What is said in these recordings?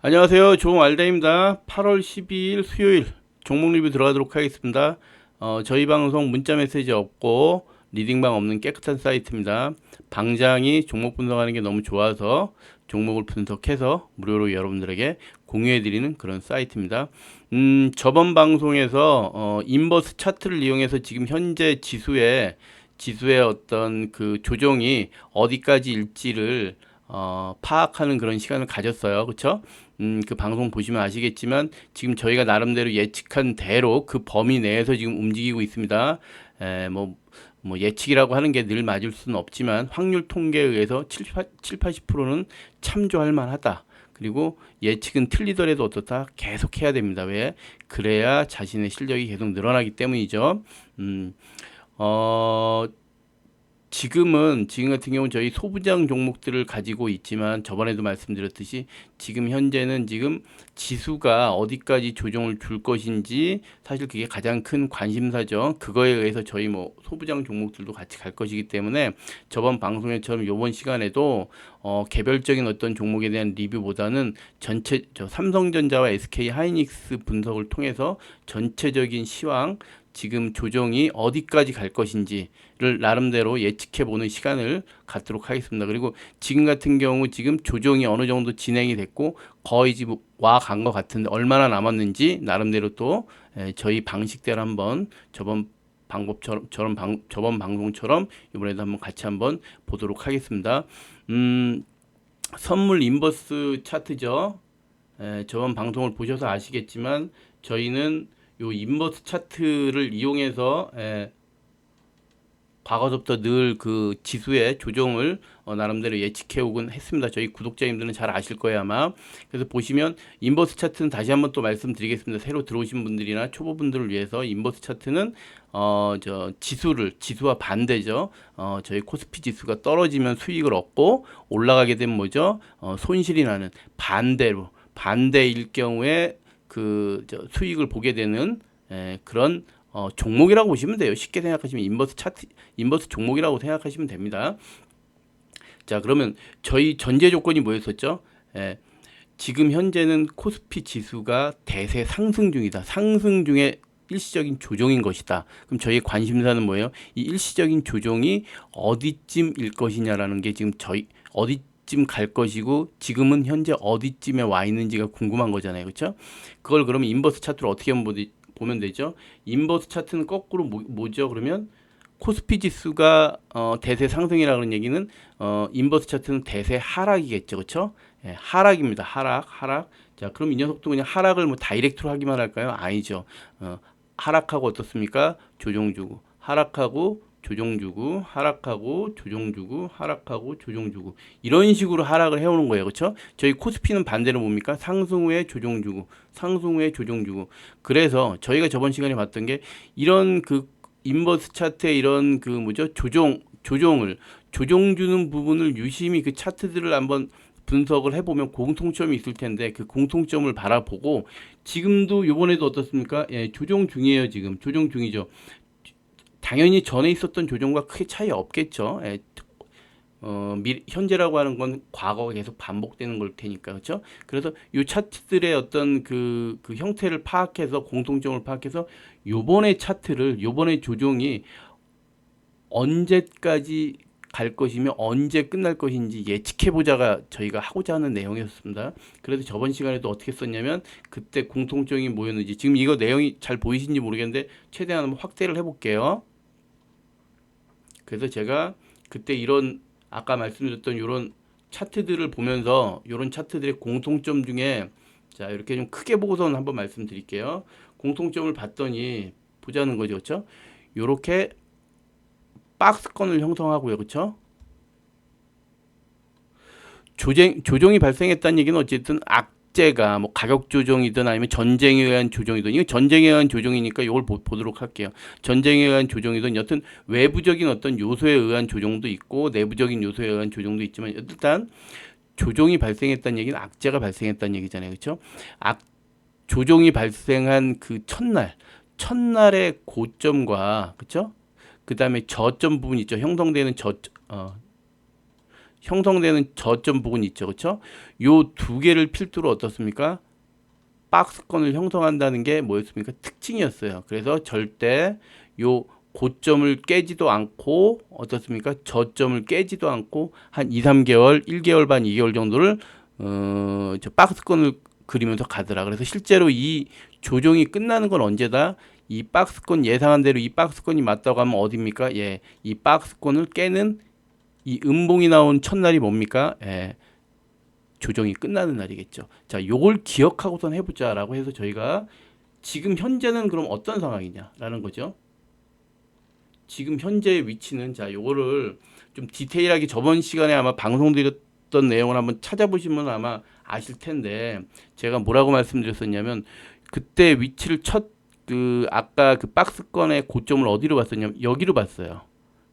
안녕하세요. 조알다입니다. 8월 12일 수요일 종목 리뷰 들어가도록 하겠습니다. 저희 방송 문자 메시지 없고 리딩방 없는 깨끗한 사이트입니다. 방장이 종목 분석하는 게 너무 좋아서 종목을 분석해서 무료로 여러분들에게 공유해드리는 그런 사이트입니다. 저번 방송에서 인버스 차트를 이용해서 지금 현재 지수의 어떤 그 조정이 어디까지 일지를 파악하는 그런 시간을 가졌어요. 그쵸? 그 방송 보시면 아시겠지만 지금 저희가 나름대로 예측한 대로 그 범위 내에서 지금 움직이고 있습니다. 뭐 예측이라고 하는 게 늘 맞을 수는 없지만 확률 통계에 의해서 80%는 참조할 만하다. 그리고 예측은 틀리더라도 어떻다? 계속 해야 됩니다. 왜? 그래야 자신의 실력이 계속 늘어나기 때문이죠. 음, 어, 지금 같은 경우는 저희 소부장 종목들을 가지고 있지만 저번에도 말씀드렸듯이 지금 현재는 지금 지수가 어디까지 조정을 줄 것인지 사실 그게 가장 큰 관심사죠. 그거에 의해서 저희 뭐 소부장 종목들도 같이 갈 것이기 때문에 저번 방송에처럼 요번 시간에도 개별적인 어떤 종목에 대한 리뷰보다는 전체 삼성전자와 SK 하이닉스 분석을 통해서 전체적인 시황 지금 조정이 어디까지 갈 것인지를 나름대로 예측해 보는 시간을 갖도록 하겠습니다. 그리고 지금 같은 경우 지금 조정이 어느 정도 진행이 됐고 거의 지금 와 간 것 같은데 얼마나 남았는지 나름대로 또 저희 방식대로 한번 저번 방송처럼 이번에도 한번 같이 한번 보도록 하겠습니다. 선물 인버스 차트죠. 저번 방송을 보셔서 아시겠지만 저희는 요 인버스 차트를 이용해서 과거부터 늘 그 지수의 조정을 나름대로 예측해 오곤 했습니다. 저희 구독자님들은 잘 아실 거예요 아마. 그래서 보시면 인버스 차트는 다시 한번 또 말씀드리겠습니다. 새로 들어오신 분들이나 초보분들을 위해서 인버스 차트는 지수와 반대죠. 저희 코스피 지수가 떨어지면 수익을 얻고 올라가게 되면 뭐죠? 손실이 나는 반대일 경우에 수익을 보게 되는 그런 종목이라고 보시면 돼요. 쉽게 생각하시면 인버스 종목이라고 생각하시면 됩니다. 자, 그러면 저희 전제 조건이 뭐였었죠? 지금 현재는 코스피 지수가 대세 상승 중이다. 상승 중에 일시적인 조정인 것이다. 그럼 저희 관심사는 뭐예요? 이 일시적인 조정이 어디쯤일 것이냐라는 게 지금 어디쯤 갈 것이고 지금은 현재 어디쯤에 와 있는지가 궁금한 거잖아요. 그렇죠? 그걸 그러면 인버스 차트로 어떻게 보면 되죠? 인버스 차트는 거꾸로 뭐죠? 그러면 코스피 지수가 대세 상승이라 그런 얘기는 인버스 차트는 대세 하락이겠죠. 그렇죠? 하락입니다. 하락. 자, 그럼 이 녀석도 그냥 하락을 뭐 다이렉트로 하기만 할까요? 아니죠. 하락하고 어떻습니까? 조정 주고 하락하고 조정 주고 하락하고 조정 주고 하락하고 조정 주고 이런 식으로 하락을 해오는 거예요. 그렇죠? 저희 코스피는 반대로 뭡니까? 상승 후에 조정 주고 상승 후에 조정 주고 그래서 저희가 저번 시간에 봤던 게 이런 그 인버스 차트의 이런 그 뭐죠? 조정 주는 부분을 유심히 그 차트들을 한번 분석을 해보면 공통점이 있을 텐데 그 공통점을 바라보고 지금도 요번에도 어떻습니까? 조정 중이에요. 지금 조정 중이죠. 당연히 전에 있었던 조정과 크게 차이 없겠죠. 현재라고 하는 건 과거가 계속 반복되는 걸 테니까 그렇죠. 그래서 이 차트들의 어떤 그 형태를 파악해서 공통점을 파악해서 요번에 조정이 언제까지 갈 것이며 언제 끝날 것인지 예측해보자가 저희가 하고자 하는 내용이었습니다. 그래서 저번 시간에도 어떻게 썼냐면 그때 공통점이 뭐였는지 지금 이거 내용이 잘 보이시는지 모르겠는데 최대한 한번 확대를 해볼게요. 그래서 제가 그때 이런 아까 말씀드렸던 이런 차트들을 보면서 이런 차트들의 공통점 중에 자 이렇게 좀 크게 보고서는 한번 말씀드릴게요. 공통점을 봤더니 보자는 거죠, 그렇죠? 이렇게 박스권을 형성하고요, 그렇죠? 조정이 발생했다는 얘기는 어쨌든 악재가 뭐 가격 조정이든 아니면 전쟁에 의한 조정이든 이거 전쟁에 의한 조정이니까 이걸 보도록 할게요. 전쟁에 의한 조정이든 여튼 외부적인 어떤 요소에 의한 조정도 있고 내부적인 요소에 의한 조정도 있지만 일단 조정이 발생했다는 얘기는 악재가 발생했다는 얘기잖아요. 그렇죠? 조정이 발생한 그 첫날의 고점과 그렇죠? 그다음에 저점 부분 있죠. 형성되는 형성되는 저점 부분 있죠. 그렇죠? 요 두 개를 필두로 어떻습니까? 박스권을 형성한다는 게 뭐였습니까? 특징이었어요. 그래서 절대 요 고점을 깨지도 않고 어떻습니까? 저점을 깨지도 않고 한 2, 3개월, 1개월 반, 2개월 정도를 저 박스권을 그리면서 가더라. 그래서 실제로 이 조정이 끝나는 건 언제다? 이 박스권 예상한 대로 이 박스권이 맞다고 하면 어디입니까? 예, 이 박스권을 깨는 이 음봉이 나온 첫날이 뭡니까? 예, 조정이 끝나는 날이겠죠. 자, 요걸 기억하고선 해보자라고 해서 저희가 지금 현재는 그럼 어떤 상황이냐라는 거죠. 지금 현재의 위치는 자, 요거를 좀 디테일하게 저번 시간에 아마 방송드렸던 내용을 한번 찾아보시면 아마 아실 텐데 제가 뭐라고 말씀드렸었냐면 그때 위치를 아까 그 박스권의 고점을 어디로 봤었냐면 여기로 봤어요.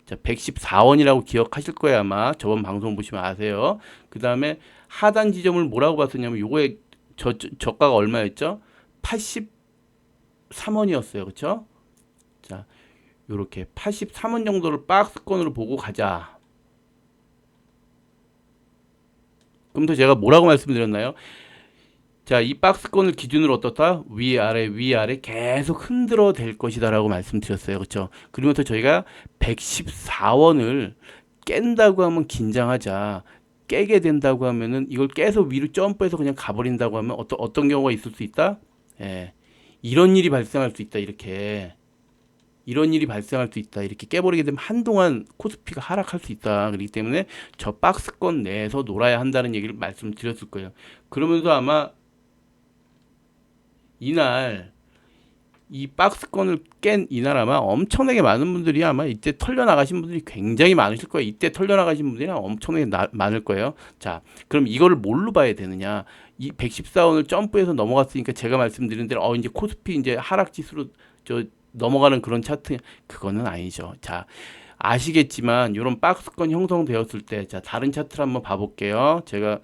자, 114원이라고 기억하실 거예요. 아마 저번 방송 보시면 아세요. 그 다음에 하단 지점을 뭐라고 봤었냐면 요거의 저가가 얼마였죠? 83원이었어요. 그쵸? 자, 요렇게 83원 정도를 박스권으로 보고 가자. 그럼 또 제가 뭐라고 말씀드렸나요? 자, 이 박스권을 기준으로 어떻다? 위아래 계속 흔들어 댈 것이다 라고 말씀드렸어요. 그렇죠? 그러면서 저희가 114원을 깬다고 하면 긴장하자. 깨게 된다고 하면은 이걸 깨서 위로 점프해서 그냥 가버린다고 하면 어떤 경우가 있을 수 있다? 예. 이런 일이 발생할 수 있다. 이런 일이 발생할 수 있다. 이렇게 깨버리게 되면 한동안 코스피가 하락할 수 있다. 그렇기 때문에 저 박스권 내에서 놀아야 한다는 얘기를 말씀드렸을 거예요. 그러면서 아마 이날 이 박스권을 깬 이날 아마 엄청나게 많은 분들이 아마 이때 털려 나가신 분들이 굉장히 많으실 거예요. 이때 털려 나가신 분들이 엄청나게 많을 거예요. 자, 그럼 이거를 뭘로 봐야 되느냐? 이 114원을 점프해서 넘어갔으니까 제가 말씀드린 대로 이제 코스피 이제 하락 지수로 저 넘어가는 그런 차트 그거는 아니죠. 자, 아시겠지만 이런 박스권 형성되었을 때 자, 다른 차트를 한번 봐볼게요. 제가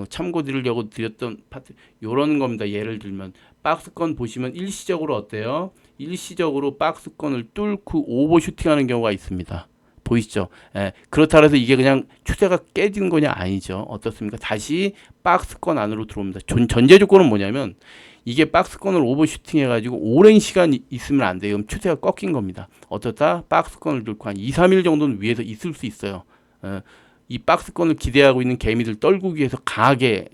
참고 드리려고 드렸던 파트 요런 겁니다. 예를 들면 박스권 보시면 일시적으로 어때요? 일시적으로 박스권을 뚫고 오버슈팅하는 경우가 있습니다. 보이시죠? 예, 그렇다 해서 이게 그냥 추세가 깨지는 거냐 아니죠. 어떻습니까? 다시 박스권 안으로 들어옵니다. 전제 조건은 뭐냐면 이게 박스권을 오버슈팅 해가지고 오랜 시간 있으면 안 돼요. 그럼 추세가 꺾인 겁니다. 어떻다? 박스권을 뚫고 한 2, 3일 정도는 위에서 있을 수 있어요. 이 박스권을 기대하고 있는 개미들 떨구기 위해서 강하게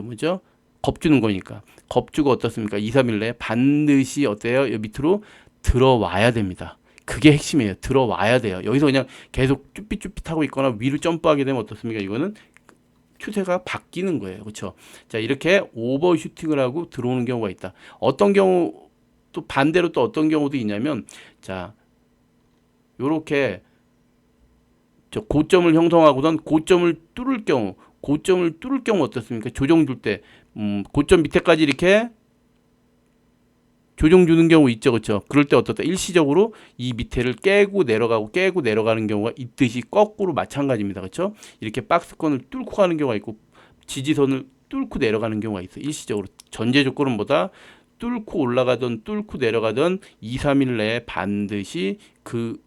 뭐죠? 겁주는 거니까. 겁주고 어떻습니까? 2, 3일 내에 반드시 어때요? 여 밑으로 들어와야 됩니다. 그게 핵심이에요. 들어와야 돼요. 여기서 그냥 계속 쭈삣쭈삣하고 있거나 위로 점프하게 되면 어떻습니까? 이거는 추세가 바뀌는 거예요. 그렇죠? 자, 이렇게 오버슈팅을 하고 들어오는 경우가 있다. 어떤 경우 또 반대로 또 어떤 경우도 있냐면 자, 요렇게 저 고점을 형성하고선 고점을 뚫을 경우 어떻습니까? 조정 줄 때 고점 밑에까지 이렇게 조정 주는 경우 있죠. 그렇죠? 그럴 때 어떻다? 일시적으로 이 밑에를 깨고 내려가는 경우가 있듯이 거꾸로 마찬가지입니다. 그렇죠? 이렇게 박스권을 뚫고 가는 경우가 있고 지지선을 뚫고 내려가는 경우가 있어요. 일시적으로. 전제 조건은 뭐다? 뚫고 올라가던 뚫고 내려가던 2, 3일 내에 반드시 그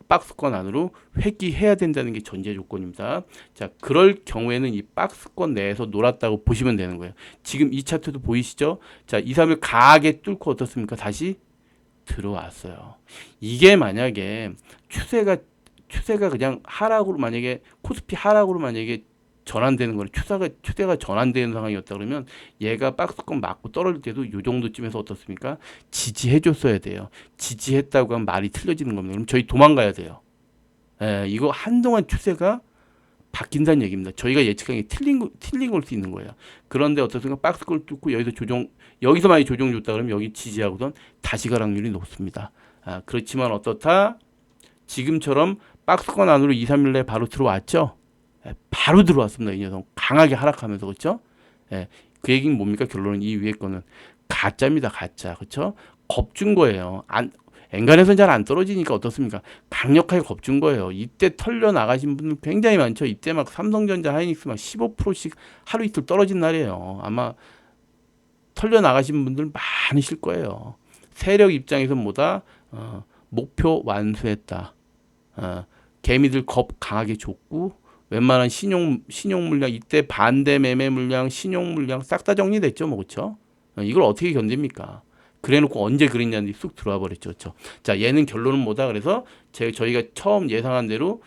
박스권 안으로 회귀해야 된다는 게 전제 조건입니다. 자, 그럴 경우에는 이 박스권 내에서 놀았다고 보시면 되는 거예요. 지금 이 차트도 보이시죠? 자, 2, 3일 강하게 뚫고 어떻습니까? 다시 들어왔어요. 이게 만약에 추세가 그냥 하락으로 만약에 코스피 하락으로 만약에 전환되는 거는 추세가 전환되는 상황이었다 그러면 얘가 박스권 맞고 떨어질 때도 요 정도쯤에서 어떻습니까? 지지해 줬어야 돼요. 지지했다고 하면 말이 틀려지는 겁니다. 그럼 저희 도망가야 돼요. 이거 한동안 추세가 바뀐다는 얘기입니다. 저희가 예측한 게 틀린 걸 수 있는 거예요. 그런데 어떻습니까? 박스권을 뚫고 여기서 많이 조정 줬다 그러면 여기 지지하고선 다시 가락률이 높습니다. 그렇지만 어떻다? 지금처럼 박스권 안으로 2, 3일 내에 바로 들어왔죠? 바로 들어왔습니다. 이 녀석 강하게 하락하면서. 그렇죠? 그 얘기는 뭡니까? 결론은 이 위에 거는 가짜입니다. 가짜. 그렇죠? 겁준 거예요. 엔간해서는 잘 안 떨어지니까 어떻습니까? 강력하게 겁준 거예요. 이때 털려 나가신 분들 굉장히 많죠. 이때 막 삼성전자, 하이닉스 막 15%씩 하루 이틀 떨어진 날이에요. 아마 털려 나가신 분들 많으실 거예요. 세력 입장에서 뭐다? 목표 완수했다. 개미들 겁 강하게 줬고 웬만한 신용 물량, 이때 반대 매매 물량, 신용 물량 싹 다 정리됐죠, 뭐 그렇죠? 이걸 어떻게 견딥니까? 그래놓고 언제 그랬냐는데 쑥 들어와 버렸죠, 그렇죠? 자, 얘는 결론은 뭐다? 그래서 저희가 처음 예상한 대로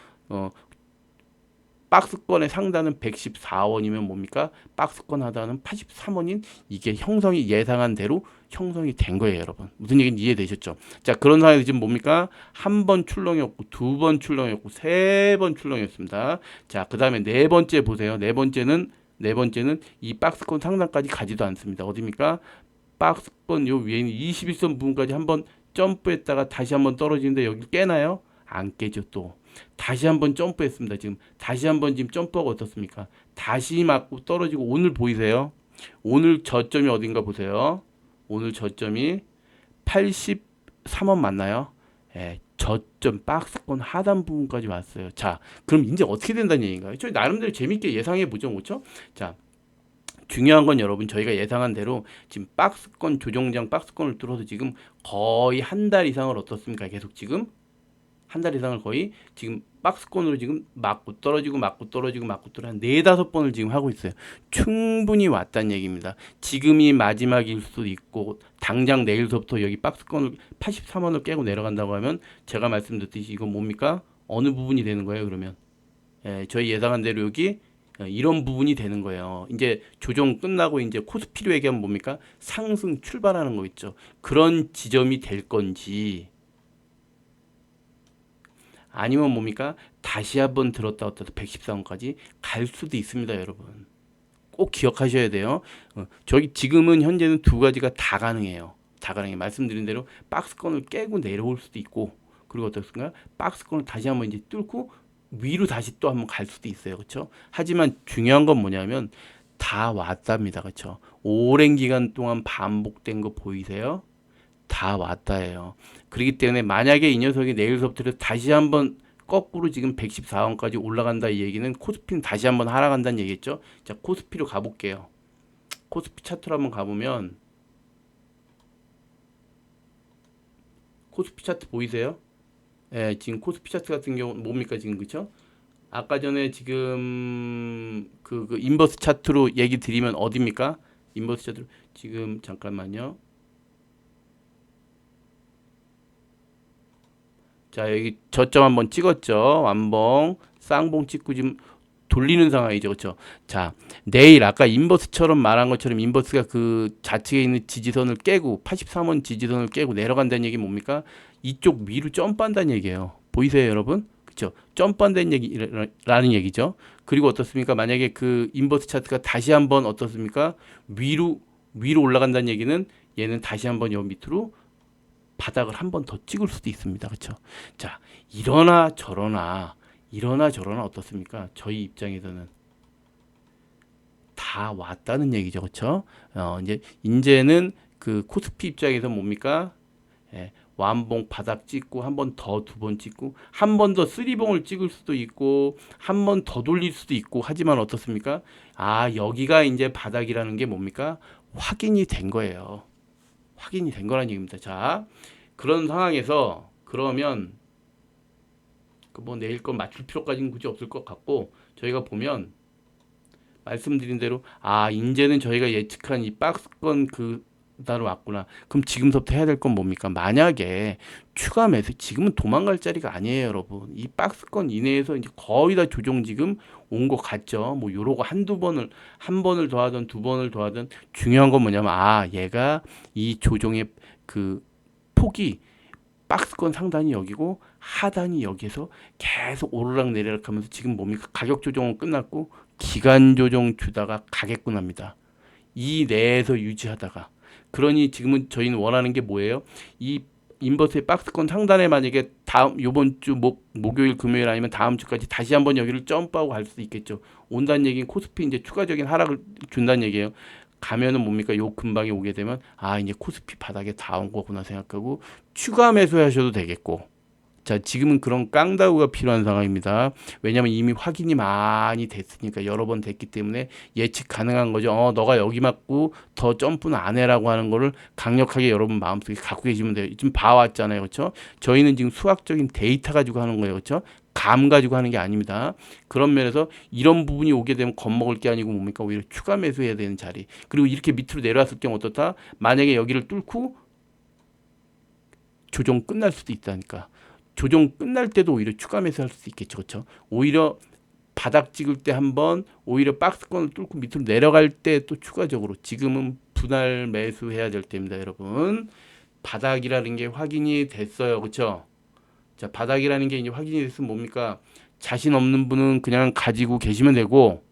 박스권의 상단은 114원이면 뭡니까? 박스권 하단은 83원인 이게 형성이 예상한 대로 형성이 된 거예요, 여러분. 무슨 얘기인지 이해되셨죠? 자, 그런 상황에서 지금 뭡니까? 한 번 출렁이었고, 두 번 출렁이었고, 세 번 출렁이었습니다. 자, 그 다음에 네 번째 보세요. 네 번째는 이 박스권 상단까지 가지도 않습니다. 어디입니까? 박스권 요 위에 있는 21선 부분까지 한번 점프했다가 다시 한번 떨어지는데 여기 깨나요? 안 깨죠, 또. 다시 한번 점프했습니다. 지금 다시 한번 지금 점프하고 어떻습니까? 다시 맞고 떨어지고 오늘 보이세요? 오늘 저점이 어딘가 보세요. 오늘 저점이 83원 맞나요? 예, 저점 박스권 하단 부분까지 왔어요. 자, 그럼 이제 어떻게 된다는 얘기인가요? 저 나름대로 재밌게 예상해 보죠, 그렇죠? 자, 중요한 건 여러분 저희가 예상한 대로 지금 박스권 조정장 박스권을 뚫어서 지금 거의 한 달 이상을 어떻습니까? 계속 지금 한 달 이상을 거의 지금 박스권으로 지금 맞고 떨어지고 맞고 떨어지고 맞고 떨어지고 한 네다섯 번을 지금 하고 있어요. 충분히 왔다는 얘기입니다. 지금이 마지막일 수도 있고 당장 내일서부터 여기 박스권을 83원을 깨고 내려간다고 하면 제가 말씀드렸듯이 이건 뭡니까? 어느 부분이 되는 거예요, 그러면? 예, 저희 예상한 대로 여기 이런 부분이 되는 거예요. 이제 조정 끝나고 이제 코스피로 얘기하면 뭡니까? 상승 출발하는 거 있죠. 그런 지점이 될 건지 아니면 뭡니까? 다시 한번 들었다 왔다 114원까지 갈 수도 있습니다, 여러분. 꼭 기억하셔야 돼요. 저기 지금은 현재는 두 가지가 다 가능해요. 다 가능해요. 말씀드린 대로 박스권을 깨고 내려올 수도 있고 그리고 어떻습니까? 박스권을 다시 한번 이제 뚫고 위로 다시 또 한번 갈 수도 있어요. 그렇죠? 하지만 중요한 건 뭐냐면 다 왔답니다. 그렇죠? 오랜 기간 동안 반복된 거 보이세요? 다 왔다예요. 그렇기 때문에 만약에 이 녀석이 내일서부터 다시 한번 거꾸로 지금 114원까지 올라간다 이 얘기는 코스피는 다시 한번 하락한다는 얘기겠죠. 자, 코스피로 가볼게요. 코스피 차트로 한번 가보면 코스피 차트 보이세요? 예, 지금 코스피 차트 같은 경우 뭡니까 지금 그쵸? 아까 전에 지금 그 인버스 차트로 얘기 드리면 어디입니까? 인버스 차트로 지금 잠깐만요. 자, 여기 저점 한번 찍었죠. 완봉, 쌍봉 찍고 지금 돌리는 상황이죠. 그렇죠? 자, 내일 아까 인버스처럼 말한 것처럼 인버스가 그 좌측에 있는 지지선을 깨고 83원 지지선을 깨고 내려간다는 얘기 뭡니까? 이쪽 위로 점프한다는 얘기예요. 보이세요, 여러분? 그렇죠? 점프한다는 얘기라는 얘기죠. 그리고 어떻습니까? 만약에 그 인버스 차트가 다시 한번 어떻습니까? 위로 올라간다는 얘기는 얘는 다시 한번 여 밑으로 바닥을 한 번 더 찍을 수도 있습니다. 그렇죠? 자, 이러나 저러나 어떻습니까? 저희 입장에서는 다 왔다는 얘기죠. 그렇죠? 이제는 그 코스피 입장에서 뭡니까? 예, 완봉 바닥 찍고 한 번 더 두 번 찍고 한 번 더 쓰리봉을 찍을 수도 있고 한 번 더 돌릴 수도 있고 하지만 어떻습니까? 아, 여기가 이제 바닥이라는 게 뭡니까? 확인이 된 거예요. 확인이 된 거라는 얘기입니다. 자, 그런 상황에서 그러면 뭐 내일 건 맞출 필요까지는 굳이 없을 것 같고 저희가 보면 말씀드린 대로 아 이제는 저희가 예측한 이 박스권 그 단으로 왔구나. 그럼 지금부터 해야 될 건 뭡니까? 만약에 추가 매수 지금은 도망갈 자리가 아니에요, 여러분. 이 박스권 이내에서 이제 거의 다 조정 지금 온 것 같죠. 뭐 요러고 한두 번을 한 번을 더 하든 두 번을 더 하든 중요한 건 뭐냐면 아 얘가 이 조정의 그 폭이 박스권 상단이 여기고 하단이 여기서 계속 오르락 내리락 하면서 지금 뭡니까? 가격 조정은 끝났고 기간 조정 주다가 가겠군 합니다. 이 내에서 유지하다가 그러니 지금은 저희는 원하는 게 뭐예요? 이 인버스의 박스권 상단에 만약에 다음 요번 주 목요일 금요일 아니면 다음 주까지 다시 한번 여기를 점프하고 갈 수도 있겠죠. 온다는 얘기는 코스피 이제 추가적인 하락을 준다는 얘기예요. 가면은 뭡니까? 요 근방에 오게 되면 아 이제 코스피 바닥에 다 온 거구나 생각하고 추가 매수하셔도 되겠고 자 지금은 그런 깡다구가 필요한 상황입니다. 왜냐하면 이미 확인이 많이 됐으니까 여러 번 됐기 때문에 예측 가능한 거죠. 너가 여기 맞고 더 점프는 안 해라고 하는 거를 강력하게 여러분 마음속에 갖고 계시면 돼요. 지금 봐왔잖아요. 그렇죠? 저희는 지금 수학적인 데이터 가지고 하는 거예요. 그렇죠? 감 가지고 하는 게 아닙니다. 그런 면에서 이런 부분이 오게 되면 겁먹을 게 아니고 뭡니까? 오히려 추가 매수해야 되는 자리. 그리고 이렇게 밑으로 내려왔을 경우 어떻다? 만약에 여기를 뚫고 조정 끝날 수도 있다니까. 조정 끝날 때도 오히려 추가 매수할 수도 있겠죠. 그렇죠? 오히려 바닥 찍을 때 한번 오히려 박스권을 뚫고 밑으로 내려갈 때 또 추가적으로 지금은 분할 매수해야 될 때입니다, 여러분. 바닥이라는 게 확인이 됐어요. 그렇죠? 자, 바닥이라는 게 이제 확인이 됐으면 뭡니까? 자신 없는 분은 그냥 가지고 계시면 되고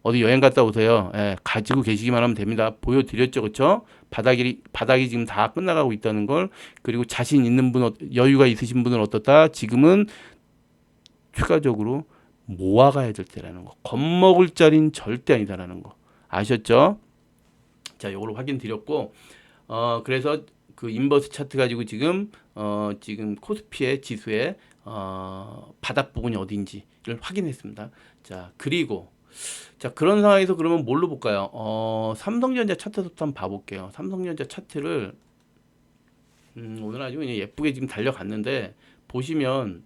어디 여행 갔다 오세요. 예, 가지고 계시기만 하면 됩니다. 보여드렸죠, 그렇죠? 바닥이 지금 다 끝나가고 있다는 걸. 그리고 자신 있는 분, 여유가 있으신 분은 어떻다? 지금은 추가적으로 모아가야 될 때라는 거. 겁먹을 자리는 절대 아니다라는 거. 아셨죠? 자, 요걸 확인 드렸고, 그래서 그 인버스 차트 가지고 지금 코스피의 지수의 바닥 부분이 어디인지를 확인했습니다. 자, 그리고 자, 그런 상황에서 그러면 뭘로 볼까요? 삼성전자 차트부터 한번 봐볼게요. 삼성전자 차트를 오늘 아주 그냥 예쁘게 지금 달려갔는데 보시면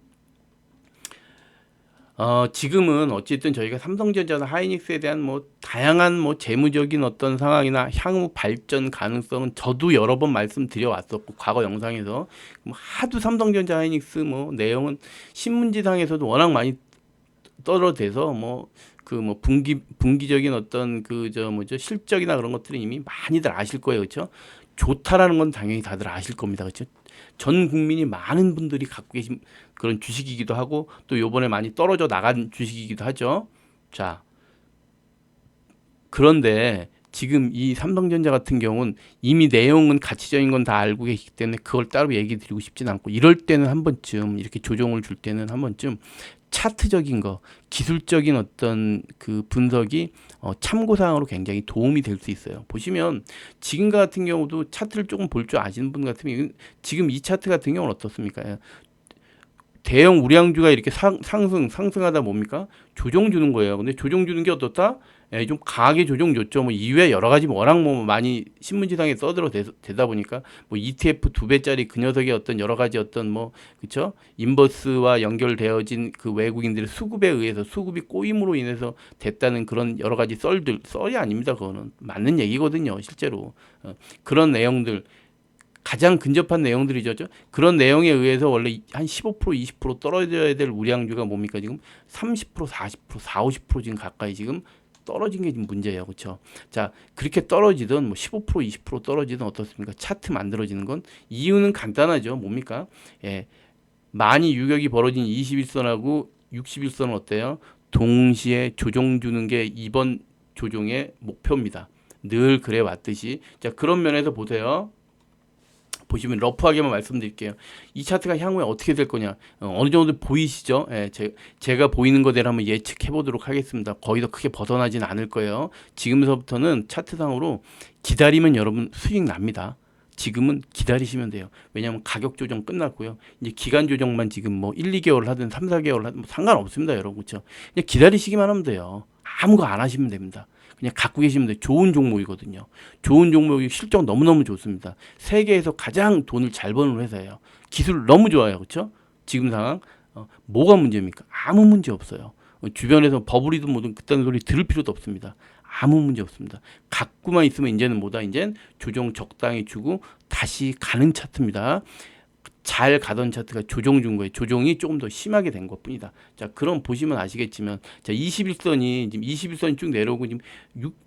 지금은 어쨌든 저희가 삼성전자나 하이닉스에 대한 뭐 다양한 뭐 재무적인 어떤 상황이나 향후 발전 가능성은 저도 여러 번 말씀드려 왔었고 과거 영상에서 뭐 하도 삼성전자 하이닉스 뭐 내용은 신문지상에서도 워낙 많이 떨어져서 뭐 그 뭐 분기적인 어떤 그 저 뭐죠 실적이나 그런 것들은 이미 많이들 아실 거예요. 그렇죠? 좋다라는 건 당연히 다들 아실 겁니다. 그렇죠? 전 국민이 많은 분들이 갖고 계신 그런 주식이기도 하고 또 요번에 많이 떨어져 나간 주식이기도 하죠. 자, 그런데 지금 이 삼성전자 같은 경우는 이미 내용은 가치적인 건 다 알고 계시기 때문에 그걸 따로 얘기 드리고 싶진 않고 이럴 때는 한 번쯤 이렇게 조정을 줄 때는 한 번쯤 차트적인 거, 기술적인 어떤 그 분석이 참고사항으로 굉장히 도움이 될 수 있어요. 보시면 지금과 같은 경우도 차트를 조금 볼 줄 아시는 분 같으면 지금 이 차트 같은 경우는 어떻습니까? 대형 우량주가 이렇게 상승하다 뭡니까? 조정 주는 거예요. 근데 조정 주는 게 어떻다? 예, 좀 강하게 조정 줬죠. 뭐 이외에 여러 가지 워낙 뭐 많이 신문지상에 써들어 되다 보니까 뭐 ETF 2배짜리 그 녀석의 어떤 여러 가지 어떤 뭐 그쵸? 인버스와 연결되어진 그 외국인들의 수급에 의해서 수급이 꼬임으로 인해서 됐다는 그런 여러 가지 썰이 아닙니다. 그거는 맞는 얘기거든요. 실제로 그런 내용들. 가장 근접한 내용들이죠. 그런 내용에 의해서 원래 한 15% 20% 떨어져야 될 우량주가 뭡니까? 지금 30% 40% 50% 지금 가까이 지금 떨어진 게 지금 문제예요. 그렇죠? 자, 그렇게 떨어지든 뭐 15% 20% 떨어지든 어떻습니까? 차트 만들어지는 건 이유는 간단하죠. 뭡니까? 예. 많이 유격이 벌어진 21선하고 61선은 어때요? 동시에 조정 주는 게 이번 조정의 목표입니다. 늘 그래 왔듯이. 자, 그런 면에서 보세요. 보시면 러프하게만 말씀드릴게요. 이 차트가 향후에 어떻게 될 거냐 어느 정도 보이시죠? 예, 제가 보이는 거대로 한번 예측해 보도록 하겠습니다. 거의 더 크게 벗어나진 않을 거예요. 지금서부터는 차트상으로 기다리면 여러분 수익 납니다. 지금은 기다리시면 돼요. 왜냐하면 가격 조정 끝났고요. 이제 기간 조정만 지금 뭐 1, 2개월 하든 3, 4개월 하든 뭐 상관없습니다, 여러분. 그렇죠? 그냥 기다리시기만 하면 돼요. 아무거 안 하시면 됩니다. 그냥 갖고 계시면 돼요. 좋은 종목이거든요. 좋은 종목이 실적 너무너무 좋습니다. 세계에서 가장 돈을 잘 버는 회사예요. 기술 너무 좋아요. 그렇죠? 지금 상황 뭐가 문제입니까? 아무 문제 없어요. 주변에서 버블이든 뭐든 그딴 소리 들을 필요도 없습니다. 아무 문제 없습니다. 갖고만 있으면 이제는 뭐다? 이제는 조정 적당히 주고 다시 가는 차트입니다. 잘 가던 차트가 조정 준 거예요. 조정이 조금 더 심하게 된 것뿐이다. 자, 그럼 보시면 아시겠지만, 자, 21선이 지금 21선이 쭉 내려오고 지금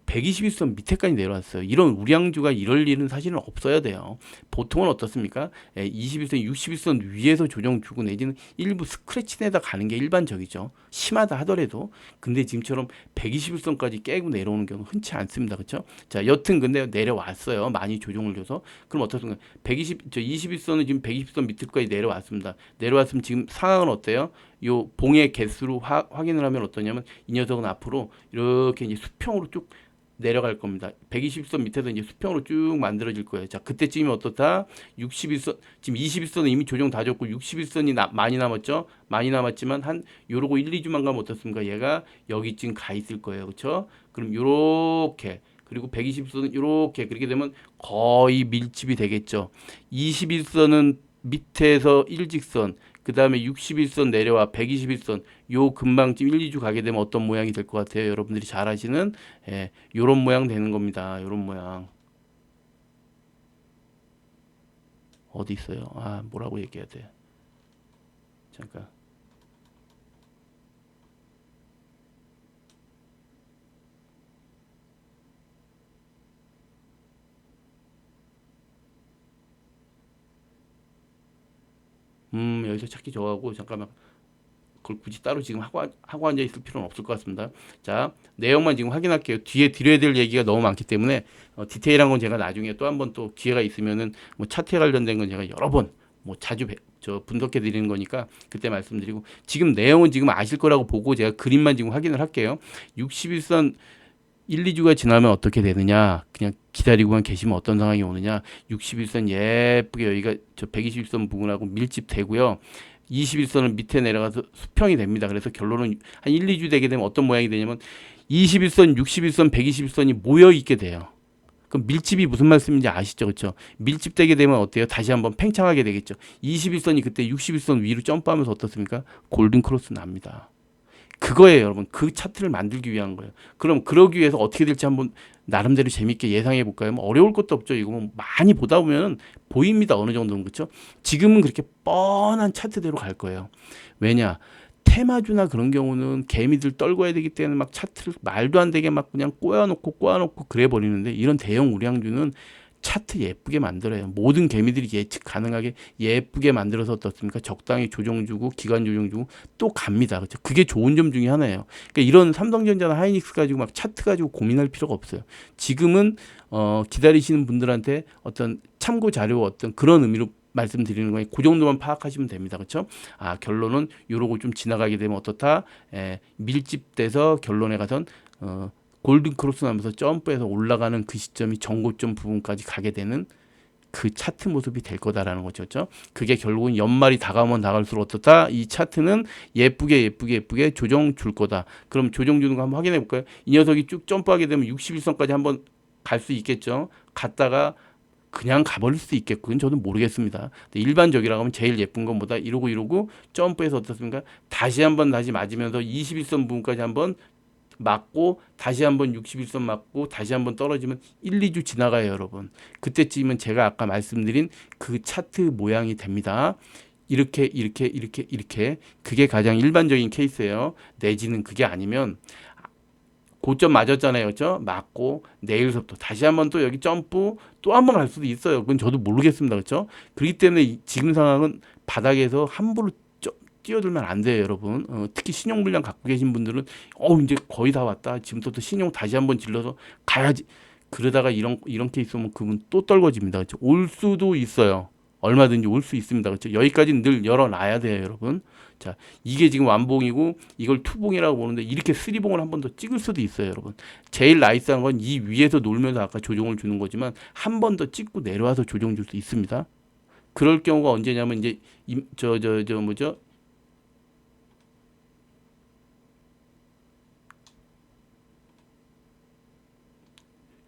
121선 밑에까지 내려왔어요. 이런 우량주가 이럴 일은 사실은 없어야 돼요. 보통은 어떻습니까? 21선, 61선 위에서 조정 주고 내지는 일부 스크래치 내다 가는 게 일반적이죠. 심하다 하더라도. 근데 지금처럼 121선까지 깨고 내려오는 경우는 흔치 않습니다. 그렇죠? 자, 여튼 근데 내려왔어요. 많이 조정을 줘서. 그럼 어떻습니까? 21선은 지금 120선 밑에까지 내려왔습니다. 내려왔으면 지금 상황은 어때요? 요 봉의 개수로 확인을 하면 어떠냐면 이 녀석은 앞으로 이렇게 이제 수평으로 쭉 내려갈 겁니다. 120선 밑에서 이제 수평으로 쭉 만들어질 거예요. 자, 그때쯤이면 어떻다? 61선, 지금 21선은 이미 조정 다 줬고 61선이 많이 남았죠? 많이 남았지만 한 요러고 1, 2주만 가면 어떻습니까? 얘가 여기쯤 가 있을 거예요. 그렇죠? 그럼 요렇게 그리고 120선은 요렇게 그렇게 되면 거의 밀집이 되겠죠. 21선은 밑에서 일직선 그 다음에 61선 내려와 121선 요 근방쯤 1, 2주 가게 되면 어떤 모양이 될 것 같아요? 여러분들이 잘 아시는 예, 요런 모양 되는 겁니다. 요런 모양. 어디 있어요? 아, 뭐라고 얘기해야 돼? 잠깐. 여기서 찾기 좋아하고 잠깐만. 그걸 굳이 따로 지금 하고 앉아 있을 필요는 없을 것 같습니다. 자, 내용만 지금 확인할게요. 뒤에 드려야 될 얘기가 너무 많기 때문에 디테일한 건 제가 나중에 또 한번 또 기회가 있으면은 뭐 차트에 관련된 건 제가 여러 번 뭐 자주 저 분석해 드리는 거니까 그때 말씀드리고 지금 내용은 지금 아실 거라고 보고 제가 그림만 지금 확인을 할게요. 61선 1, 2주가 지나면 어떻게 되느냐? 그냥 기다리고만 계시면 어떤 상황이 오느냐? 61선 예쁘게 여기가 저 121선 부근하고 밀집되고요. 21선은 밑에 내려가서 수평이 됩니다. 그래서 결론은 한 1, 2주 되게 되면 어떤 모양이 되냐면 21선, 61선, 121선이 모여 있게 돼요. 그럼 밀집이 무슨 말씀인지 아시죠? 그렇죠? 밀집되게 되면 어때요? 다시 한번 팽창하게 되겠죠. 21선이 그때 61선 위로 점프하면서 어떻습니까? 골든 크로스 납니다. 그거예요, 여러분. 그 차트를 만들기 위한 거예요. 그럼 그러기 위해서 어떻게 될지 한번 나름대로 재밌게 예상해 볼까요? 뭐 어려울 것도 없죠. 이거 뭐 많이 보다 보면 보입니다. 어느 정도는 그렇죠? 지금은 그렇게 뻔한 차트대로 갈 거예요. 왜냐? 테마주나 그런 경우는 개미들 떨궈야 되기 때문에 막 차트를 말도 안 되게 막 그냥 꼬아놓고 그래 버리는데 이런 대형 우량주는 차트 예쁘게 만들어요. 모든 개미들이 예측 가능하게 예쁘게 만들어서 어떻습니까? 적당히 조정 주고 기간 조정 주고 또 갑니다. 그렇죠? 그게 좋은 점 중에 하나예요. 그러니까 이런 삼성전자나 하이닉스 가지고 막 차트 가지고 고민할 필요가 없어요. 지금은 기다리시는 분들한테 어떤 참고 자료 어떤 그런 의미로 말씀드리는 거예요. 그 정도만 파악하시면 됩니다. 그렇죠? 아, 결론은 요러고 좀 지나가게 되면 어떻다? 밀집돼서 결론에 가선 골든 크로스 나면서 점프해서 올라가는 그 시점이 정고점 부분까지 가게 되는 그 차트 모습이 될 거다라는 거죠. 그렇죠? 그게 결국은 연말이 다가오면 다가올수록 어떻다? 이 차트는 예쁘게 조정 줄 거다. 그럼 조정 주는 거 한번 확인해 볼까요? 이 녀석이 쭉 점프하게 되면 61선까지 한번 갈 수 있겠죠. 갔다가 그냥 가버릴 수도 있겠고 그건 저는 모르겠습니다. 일반적이라고 하면 제일 예쁜 것보다 이러고 점프해서 어떻습니까? 다시 맞으면서 21선 부분까지 한번 맞고 다시 한번 61선 맞고 다시 한번 떨어지면 1, 2주 지나가요, 여러분. 그때쯤이면 제가 아까 말씀드린 그 차트 모양이 됩니다. 이렇게 그게 가장 일반적인 케이스예요. 내지는 그게 아니면 고점 맞았잖아요. 그렇죠? 맞고 내일서부터 다시 한번 또 여기 점프 또 한번 갈 수도 있어요. 그건 저도 모르겠습니다. 그렇죠? 그렇기 때문에 지금 상황은 바닥에서 함부로 뛰어들면 안 돼요, 여러분. 특히 신용 물량 갖고 계신 분들은 이제 거의 다 왔다. 지금부터 신용 다시 한번 질러서 가야지. 그러다가 이런 케이스 오면 그분 또 떨궈집니다. 그렇죠? 올 수도 있어요. 얼마든지 올 수 있습니다. 그렇죠? 여기까지는 늘 열어놔야 돼요, 여러분. 자, 이게 지금 완봉이고 이걸 투봉이라고 보는데 이렇게 쓰리봉을 한 번 더 찍을 수도 있어요, 여러분. 제일 나이스한 건 이 위에서 놀면서 아까 조정을 주는 거지만 한 번 더 찍고 내려와서 조정 줄 수 있습니다. 그럴 경우가 언제냐면 이제 뭐죠?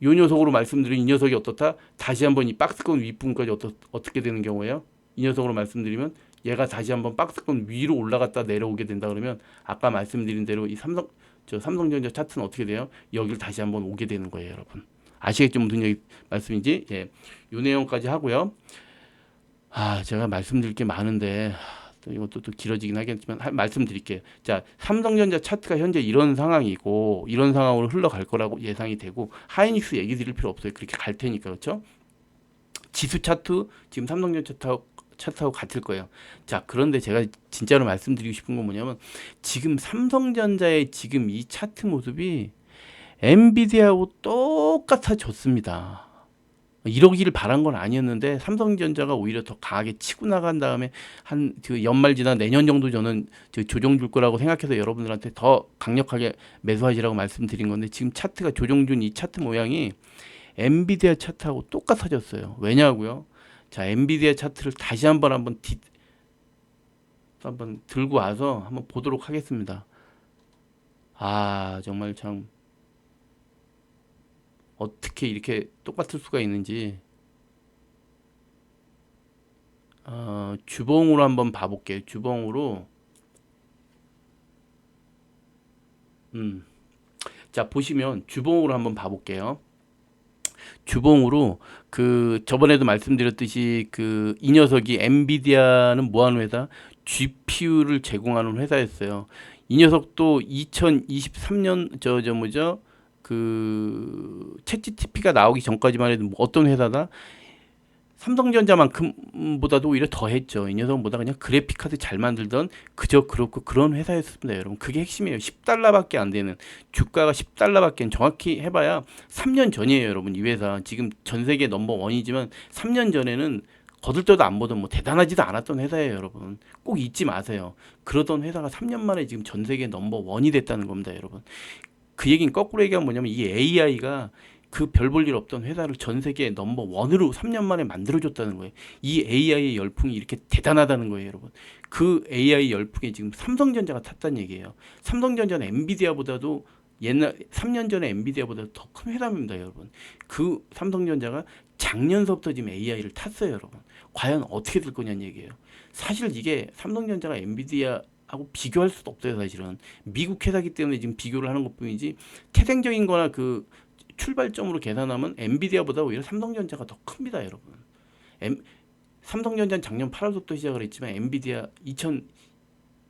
요 녀석으로 말씀드린 이 녀석이 어떻다? 다시 한번 이 박스권 윗부분까지 어떻게 되는 경우예요? 이 녀석으로 말씀드리면 얘가 다시 한번 박스권 위로 올라갔다 내려오게 된다 그러면 아까 말씀드린 대로 이 삼성전자 차트는 어떻게 돼요? 여기를 다시 한번 오게 되는 거예요, 여러분. 아시겠죠? 무슨 얘기 말씀인지? 예. 요 내용까지 하고요. 아, 제가 말씀드릴 게 많은데 또 이것도 또 길어지긴 하겠지만 말씀드릴게요. 자, 삼성전자 차트가 현재 이런 상황이고 이런 상황으로 흘러갈 거라고 예상이 되고 하이닉스 얘기 드릴 필요 없어요. 그렇게 갈 테니까 그렇죠? 지수 차트 지금 삼성전자 차트하고 같을 거예요. 자, 그런데 제가 진짜로 말씀드리고 싶은 건 뭐냐면 지금 삼성전자의 지금 이 차트 모습이 엔비디아하고 똑같아졌습니다. 이러기를 바란 건 아니었는데 삼성전자가 오히려 더 강하게 치고 나간 다음에 한 그 연말 지나 내년 정도 저는 조정 줄 거라고 생각해서 여러분들한테 더 강력하게 매수하시라고 말씀드린 건데 지금 차트가 조정 준 이 차트 모양이 엔비디아 차트하고 똑같아졌어요. 왜냐고요? 자, 엔비디아 차트를 다시 한번 들고 와서 한번 보도록 하겠습니다. 아, 정말 참 어떻게 이렇게 똑같을 수가 있는지 주봉으로 한번 봐볼게요. 주봉으로. 음. 자, 보시면 주봉으로 한번 봐볼게요. 주봉으로 그 저번에도 말씀드렸듯이 그 이 녀석이 엔비디아는 뭐 하는 회사? GPU를 제공하는 회사였어요. 이 녀석도 2023년 저 뭐죠? 그 챗GPT가 나오기 전까지만 해도 뭐 어떤 회사다? 삼성전자만큼보다도 오히려 더 했죠. 이 녀석보다 그냥 그래픽 카드 잘 만들던 그저 그렇고 그런 회사였습니다, 여러분. 그게 핵심이에요. 10달러밖에 안 되는 주가가 10달러밖에 정확히 해봐야 3년 전이에요, 여러분. 이 회사 지금 전 세계 넘버 원이지만 3년 전에는 거들떠도 안 보던 뭐 대단하지도 않았던 회사예요, 여러분. 꼭 잊지 마세요. 그러던 회사가 3년 만에 지금 전 세계 넘버 원이 됐다는 겁니다, 여러분. 그 얘기는 거꾸로 얘기하면 뭐냐면 이 AI가 그 별 볼 일 없던 회사를 전 세계 넘버 원으로 3년 만에 만들어줬다는 거예요. 이 AI의 열풍이 이렇게 대단하다는 거예요, 여러분. 그 AI 열풍에 지금 삼성전자가 탔다는 얘기예요. 삼성전자는 엔비디아보다도 옛날 3년 전에 엔비디아보다 더 큰 회사입니다, 여러분. 그 삼성전자가 작년서부터 지금 AI를 탔어요, 여러분. 과연 어떻게 될 거냐는 얘기예요. 사실 이게 삼성전자가 엔비디아 하고 비교할 수도 없어요, 사실은. 미국 회사기 때문에 지금 비교를 하는 것뿐이지 태생적인 거나 그 출발점으로 계산하면 엔비디아보다 오히려 삼성전자가 더 큽니다, 여러분. 삼성전자는 작년 8월부터 시작을 했지만 엔비디아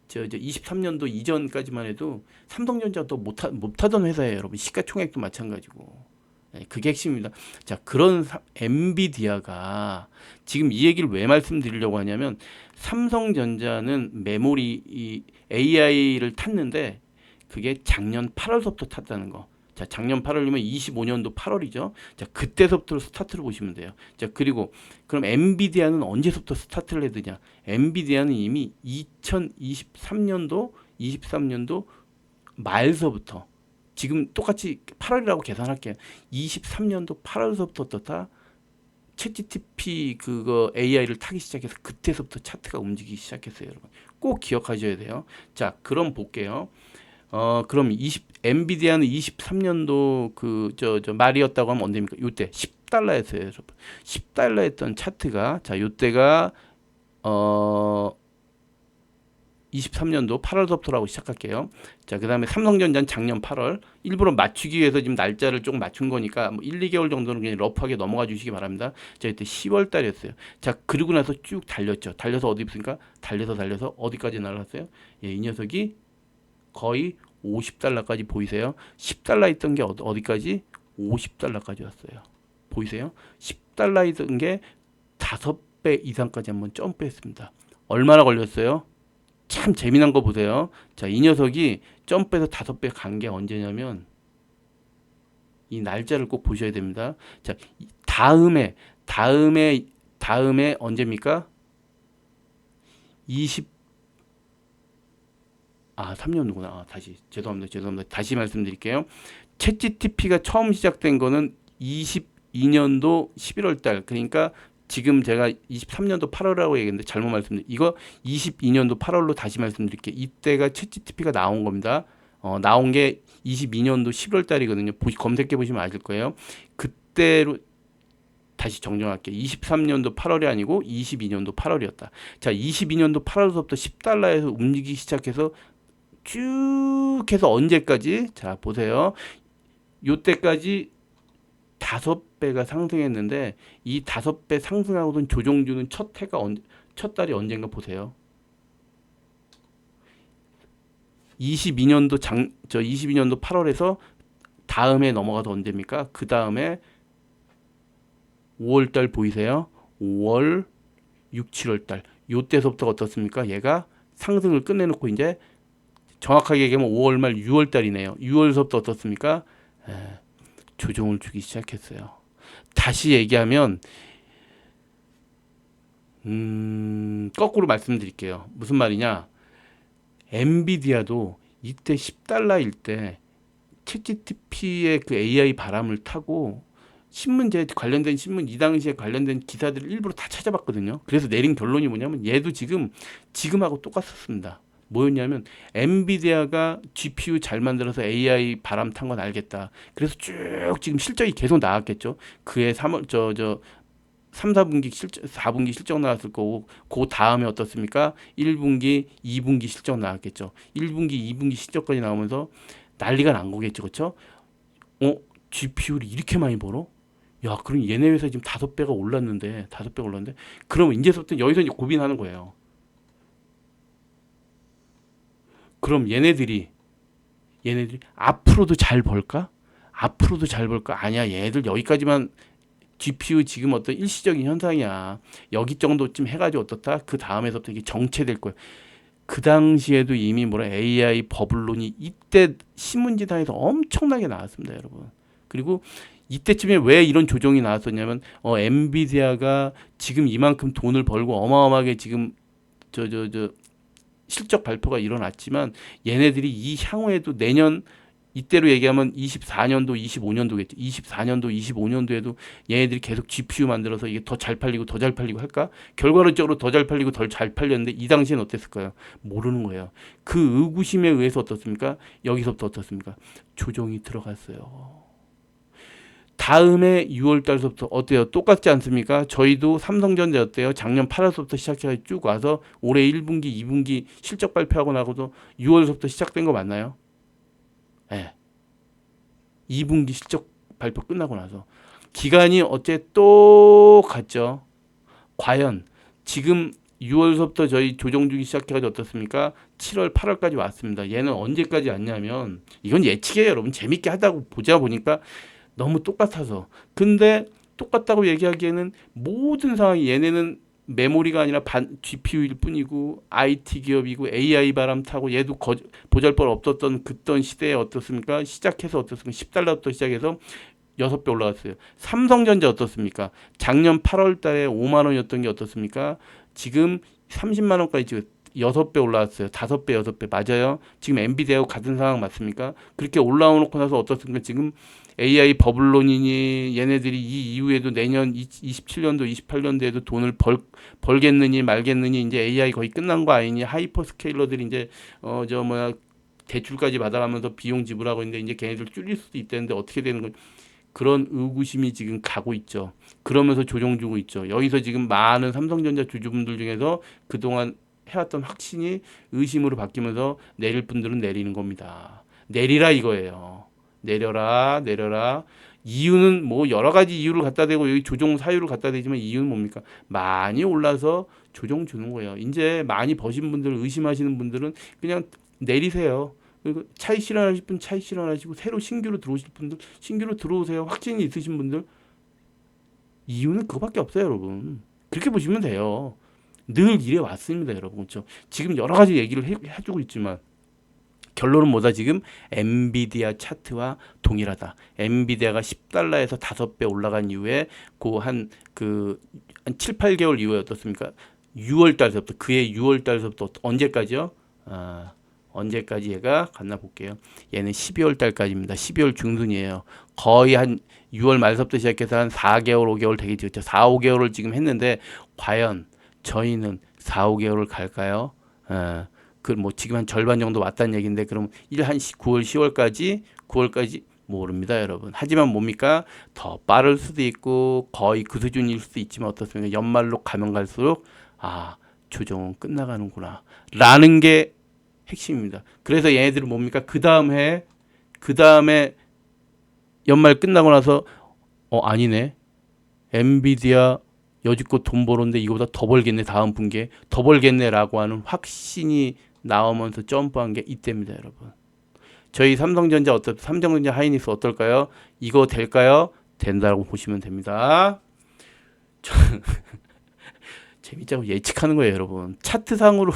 23년도 이전까지만 해도 삼성전자가 더 못하던 회사예요, 여러분. 시가총액도 마찬가지고. 네, 그게 핵심입니다. 자, 그런 엔비디아가 지금 이 얘기를 왜 말씀드리려고 하냐면 삼성전자는 메모리 이 AI를 탔는데 그게 작년 8월부터 탔다는 거. 자, 작년 8월이면 25년도 8월이죠. 자, 그때서부터 스타트를 보시면 돼요. 자, 그리고 그럼 엔비디아는 언제서부터 스타트를 해야 되냐? 엔비디아는 이미 2023년도 23년도 말서부터 지금 똑같이 8월이라고 계산할게요. 23년도 8월서부터 떴다. 챗GPT 그거 AI를 타기 시작해서 그때서부터 차트가 움직이기 시작했어요, 여러분. 꼭 기억하셔야 돼요. 자, 그럼 볼게요. 그럼 엔비디아는 23년도 저 말이었다고 하면 언제입니까? 요때 10달러였어요, 여러분. 10달러였던 차트가 자, 요때가 23년도 8월서부터라고 시작할게요. 자, 그 다음에 삼성전자는 작년 8월. 일부러 맞추기 위해서 지금 날짜를 조금 맞춘 거니까 뭐 1, 2개월 정도는 그냥 러프하게 넘어가 주시기 바랍니다. 자, 이때 10월 달이었어요. 자, 그러고 나서 쭉 달렸죠. 달려서 어디 있습니까? 달려서 어디까지 날아갔어요? 예, 이 녀석이 거의 50달러까지 보이세요? 10달러 있던 게 어디까지? 50달러까지 왔어요. 보이세요? 10달러 있던 게 5배 이상까지 한번 점프했습니다. 얼마나 걸렸어요? 참 재미난 거 보세요. 자, 이 녀석이 점프해서 5배 간 게 언제냐면 이 날짜를 꼭 보셔야 됩니다. 자, 다음에 언제입니까? 3년이구나. 다시 죄송합니다. 다시 말씀드릴게요. 챗GPT가 처음 시작된 거는 22년도 11월 달. 그러니까 지금 제가 23년도 8월이라고 얘기했는데 잘못 말씀드렸어요. 이거 22년도 8월로 다시 말씀드릴게요. 이때가 챗GPT가 나온 겁니다. 나온 게 22년도 11월 달이거든요. 검색해 보시면 아실 거예요. 그때로 다시 정정할게요. 23년도 8월이 아니고 22년도 8월이었다. 자, 22년도 8월부터 10달러에서 움직이기 시작해서 쭉 해서 언제까지? 자, 보세요. 요때까지 5배가 상승했는데 이 5배 상승하고선 조정주는 첫 달이 언젠가 보세요. 22년도 22년도 8월에서 다음에 넘어가서 언제입니까? 그 다음에 5월 달 보이세요? 5월, 6, 7월 달. 요때서부터 어떻습니까? 얘가 상승을 끝내놓고 이제 정확하게 얘기하면 5월 말 6월 달이네요. 6월서부터 어떻습니까? 조정을 주기 시작했어요. 다시 얘기하면 거꾸로 말씀드릴게요. 무슨 말이냐? 엔비디아도 이때 10달러일 때 챗GPT의 그 AI 바람을 타고 신문제 관련된 신문 이 당시에 관련된 기사들을 일부러 다 찾아봤거든요. 그래서 내린 결론이 뭐냐면 얘도 지금하고 똑같았습니다. 뭐였냐면 엔비디아가 GPU 잘 만들어서 AI 바람 탄 건 알겠다. 그래서 쭉 지금 실적이 계속 나왔겠죠. 그해 3월 3, 4분기 실적, 4분기 실적 나왔을 거고, 그 다음에 어떻습니까? 1분기, 2분기 실적 나왔겠죠. 1분기, 2분기 실적까지 나오면서 난리가 난 거겠죠. 그렇죠? 어, GPU를 이렇게 많이 벌어? 야, 그럼 얘네 회사 지금 5배가 올랐는데, 5배가 올랐는데, 그럼 이제부터 여기서 이제 고민하는 거예요. 그럼 얘네들이 앞으로도 잘 벌까? 앞으로도 잘 벌까? 아니야, 얘들 여기까지만 GPU 지금 어떤 일시적인 현상이야. 여기 정도쯤 해가지고 어떻다? 그 다음에서부터 이게 정체될 거야. 그 당시에도 이미 뭐라 AI 버블론이 이때 신문지상에서 엄청나게 나왔습니다, 여러분. 그리고 이때쯤에 왜 이런 조정이 나왔었냐면 엔비디아가 지금 이만큼 돈을 벌고 어마어마하게 지금 저 실적 발표가 일어났지만 얘네들이 이 향후에도 내년 이때로 얘기하면 24년도, 25년도겠죠. 24년도, 25년도에도 얘네들이 계속 GPU 만들어서 이게 더 잘 팔리고 더 잘 팔리고 할까? 결과론적으로 더 잘 팔리고 덜 잘 팔렸는데 이 당시엔 어땠을까요? 모르는 거예요. 그 의구심에 의해서 어떻습니까? 여기서부터 어떻습니까? 조정이 들어갔어요. 다음에 6월 달서부터 어때요? 똑같지 않습니까? 저희도 삼성전자 어때요? 작년 8월서부터 시작해서 쭉 와서 올해 1분기, 2분기 실적 발표하고 나고도 6월서부터 시작된 거 맞나요? 네. 2분기 실적 발표 끝나고 나서 기간이 어째 똑같죠. 과연 지금 6월서부터 저희 조정 주기 시작해가지고 어떻습니까? 7월, 8월까지 왔습니다. 얘는 언제까지 왔냐면 이건 예측이에요, 여러분. 재밌게 하다고 보자 보니까 너무 똑같아서. 근데 똑같다고 얘기하기에는 모든 상황이 얘네는 메모리가 아니라 GPU일 뿐이고 IT 기업이고 AI 바람 타고 얘도 보잘것 없었던 그던 시대에 어떻습니까? 시작해서 어떻습니까? 10달러부터 시작해서 6배 올라갔어요. 삼성전자 어떻습니까? 작년 8월 달에 5만 원이었던 게 어떻습니까? 지금 30만 원까지 지금 6배 올라왔어요. 5배, 6배. 맞아요. 지금 엔비디아하고 같은 상황 맞습니까? 그렇게 올라오고 나서 어떻습니까? 지금 AI 버블론이니 얘네들이 이 이후에도 내년 27년도, 28년도에도 돈을 벌겠느니 말겠느니 이제 AI 거의 끝난 거 아니니 하이퍼 스케일러들이 이제 저 뭐야 대출까지 받아가면서 비용 지불하고 있는데 이제 걔네들 줄일 수도 있다는데 어떻게 되는 건 그런 의구심이 지금 가고 있죠. 그러면서 조정 주고 있죠. 여기서 지금 많은 삼성전자 주주분들 중에서 그동안 해왔던 확신이 의심으로 바뀌면서 내릴 분들은 내리는 겁니다. 내리라 이거예요. 내려라, 내려라. 이유는 뭐 여러 가지 이유를 갖다 대고 여기 조정 사유를 갖다 대지만 이유는 뭡니까? 많이 올라서 조정 주는 거예요. 이제 많이 버신 분들, 의심하시는 분들은 그냥 내리세요. 그리고 차익 실현하실 분 차익 실현하시고 새로 신규로 들어오실 분들 신규로 들어오세요. 확신이 있으신 분들 이유는 그거밖에 없어요, 여러분. 그렇게 보시면 돼요. 늘 이래 왔습니다, 여러분. 그렇죠? 지금 여러 가지 얘기를 해주고 있지만 결론은 뭐다? 지금 엔비디아 차트와 동일하다. 엔비디아가 10달러에서 5배 올라간 이후에 한 7, 8개월 이후에 어떻습니까? 6월 달서부터 그해 6월 달서부터 언제까지요? 언제까지 얘가 갔나 볼게요. 얘는 12월 달까지입니다. 12월 중순이에요. 거의 한 6월 말서부터 시작해서 한 4개월, 5개월 되겠죠. 4, 5개월을 지금 했는데 과연 저희는 4, 5개월을 갈까요? 뭐 지금 한 절반 정도 왔다는 얘기인데 그럼 한 9월, 10월까지 모릅니다, 여러분. 하지만 뭡니까? 더 빠를 수도 있고 거의 그 수준일 수도 있지만 어떻습니까? 연말로 가면 갈수록 조정은 끝나가는구나 라는 게 핵심입니다. 그래서 얘네들은 뭡니까? 그 다음에 연말 끝나고 나서 아니네. 엔비디아 여지껏 돈 벌었는데 이거보다 더 벌겠네. 다음 분기에 더 벌겠네라고 하는 확신이 나오면서 점프한 게 이때입니다, 여러분. 저희 삼성전자 하이닉스 어떨까요? 이거 될까요? 된다고 보시면 됩니다. 재밌자고 예측하는 거예요, 여러분. 차트상으로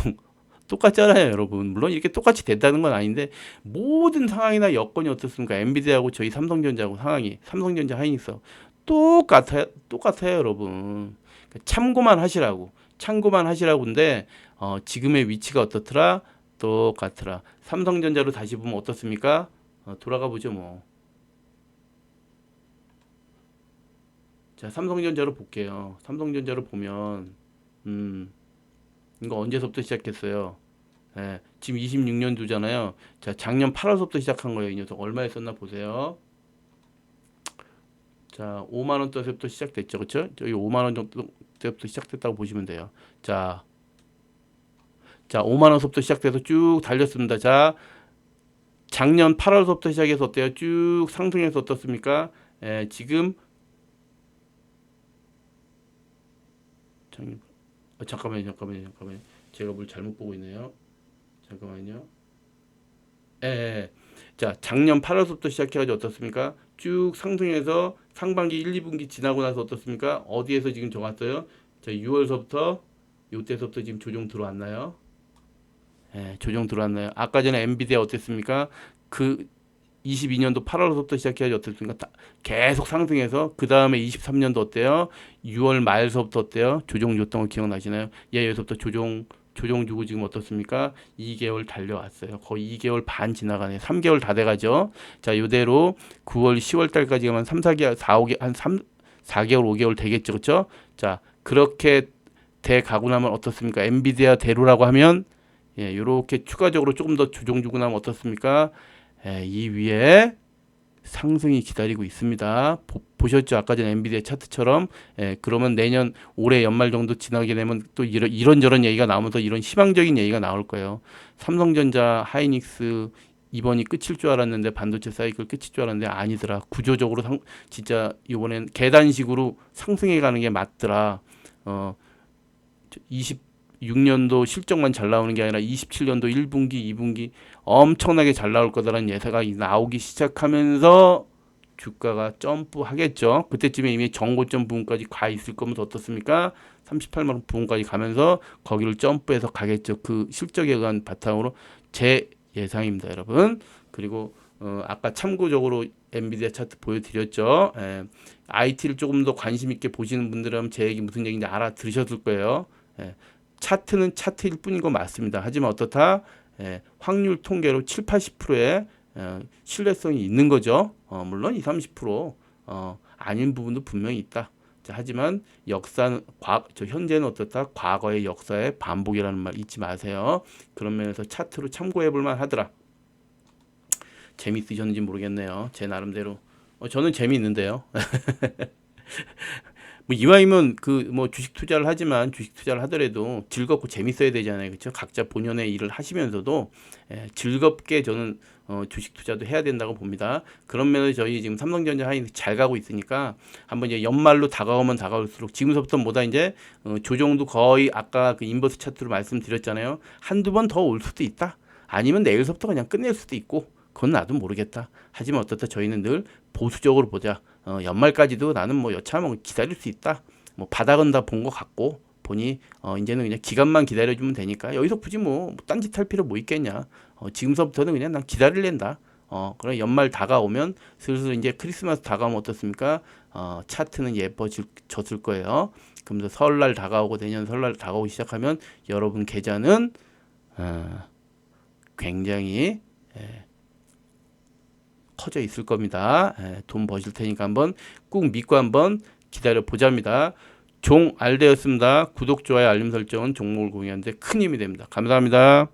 똑같잖아요, 여러분. 물론 이렇게 똑같이 된다는 건 아닌데 모든 상황이나 여건이 어떻습니까? 엔비디아하고 저희 삼성전자하고 상황이 삼성전자 하이닉스 똑같아요, 여러분. 참고만 하시라고인데 지금의 위치가 어떻더라? 똑같더라. 삼성전자로 다시 보면 어떻습니까? 돌아가 보죠, 뭐. 자, 삼성전자로 볼게요. 삼성전자로 보면 이거 언제서부터 시작했어요? 예, 지금 26년도잖아요. 자, 작년 8월서부터 시작한 거예요. 이 녀석 얼마에 썼나 보세요. 자, 5만 원대부터 시작됐죠. 그렇죠? 저기 5만 원 정도부터 시작됐다고 보시면 돼요. 자, 5만 원서부터 시작돼서 쭉 달렸습니다. 자, 작년 8월서부터 시작해서 어때요? 쭉 상승해서 어떻습니까? 지금 잠깐만요. 제가 뭘 잘못 보고 있네요. 잠깐만요. 예. 자, 작년 8월서부터 시작해가지고 어떻습니까? 쭉 상승해서 상반기 1, 2분기 지나고 나서 어떻습니까? 어디에서 지금 정왔어요? 자, 6월서부터 요때서부터 지금 조정 들어왔나요? 예, 조정 들어왔나요? 아까 전에 엔비디아 어땠습니까? 그 22년도 8월부터 시작해야지 어떻습니까? 계속 상승해서 그 다음에 23년도 어때요? 6월 말서부터 어때요? 조정 줬던 거 기억나시나요? 예, 여기서부터 조정 주고 지금 어떻습니까? 2개월 달려왔어요. 거의 2개월 반 지나가네. 3개월 다 돼가죠. 자, 요대로 9월, 10월 달까지 가면 3, 4개월, 4, 5개, 한 3, 4개월, 5개월 되겠죠. 그렇죠? 자, 그렇게 돼 가고 나면 어떻습니까? 엔비디아 대로라고 하면 예, 요렇게 추가적으로 조금 더 조정 주고 나면 어떻습니까? 예, 이 위에 상승이 기다리고 있습니다. 보셨죠? 아까 전 엔비디아 차트처럼. 예, 그러면 내년 올해 연말 정도 지나게 되면 또 이런저런 얘기가 나오면서 이런 희망적인 얘기가 나올 거예요. 삼성전자, 하이닉스 이번이 끝일 줄 알았는데 반도체 사이클 끝일 줄 알았는데 아니더라. 구조적으로 진짜 이번엔 계단식으로 상승해 가는 게 맞더라. 26년도 실적만 잘 나오는 게 아니라 27년도 1분기, 2분기 엄청나게 잘 나올 거다라는 예사가 나오기 시작하면서 주가가 점프하겠죠. 그때쯤에 이미 정고점 부분까지 가 있을 거면서 어떻습니까? 38만 원 부분까지 가면서 거기를 점프해서 가겠죠. 그 실적에 의한 바탕으로 제 예상입니다, 여러분. 그리고 아까 참고적으로 엔비디아 차트 보여드렸죠. IT를 조금 더 관심 있게 보시는 분들은 제 얘기 무슨 얘기인지 알아들으셨을 거예요. 차트는 차트일 뿐인 거 맞습니다. 하지만 어떻다? 확률 통계로 7, 80%의 신뢰성이 있는 거죠. 물론 20, 30% 아닌 부분도 분명히 있다. 자, 하지만 역사는 현재는 어떻다? 과거의 역사의 반복이라는 말 잊지 마세요. 그런 면에서 차트로 참고해 볼 만하더라. 재밌으셨는지 모르겠네요. 제 나름대로 저는 재미있는데요. 뭐 이왕이면 그 뭐 주식 투자를 하지만 주식 투자를 하더라도 즐겁고 재밌어야 되잖아요. 그렇죠? 각자 본연의 일을 하시면서도 즐겁게 저는 주식 투자도 해야 된다고 봅니다. 그런 면에서 저희 지금 삼성전자 하이닉스 잘 가고 있으니까 한번 이제 연말로 다가오면 다가올수록 지금서부터 뭐다 이제 조정도 거의 아까 그 인버스 차트로 말씀드렸잖아요. 한두 번 더 올 수도 있다. 아니면 내일서부터 그냥 끝낼 수도 있고 그건 나도 모르겠다. 하지만 어떻다 저희는 늘 보수적으로 보자. 연말까지도 나는 뭐 여차하면 기다릴 수 있다. 뭐 바닥은 다 본 것 같고 보니 이제는 그냥 기간만 기다려주면 되니까 여기서 굳이 뭐 딴짓 할 필요 뭐 있겠냐. 지금서부터는 그냥 난 기다릴랜다. 그럼 연말 다가오면 슬슬 이제 크리스마스 다가오면 어떻습니까? 차트는 예뻐졌을 거예요. 그러면서 설날 다가오고 내년 설날 다가오기 시작하면 여러분 계좌는 굉장히 커져 있을 겁니다. 돈 버실 테니까 한번 꾹 믿고 한번 기다려 보자입니다. 종 알되었습니다. 구독, 좋아요, 알림 설정은 종목을 공유하는데 큰 힘이 됩니다. 감사합니다.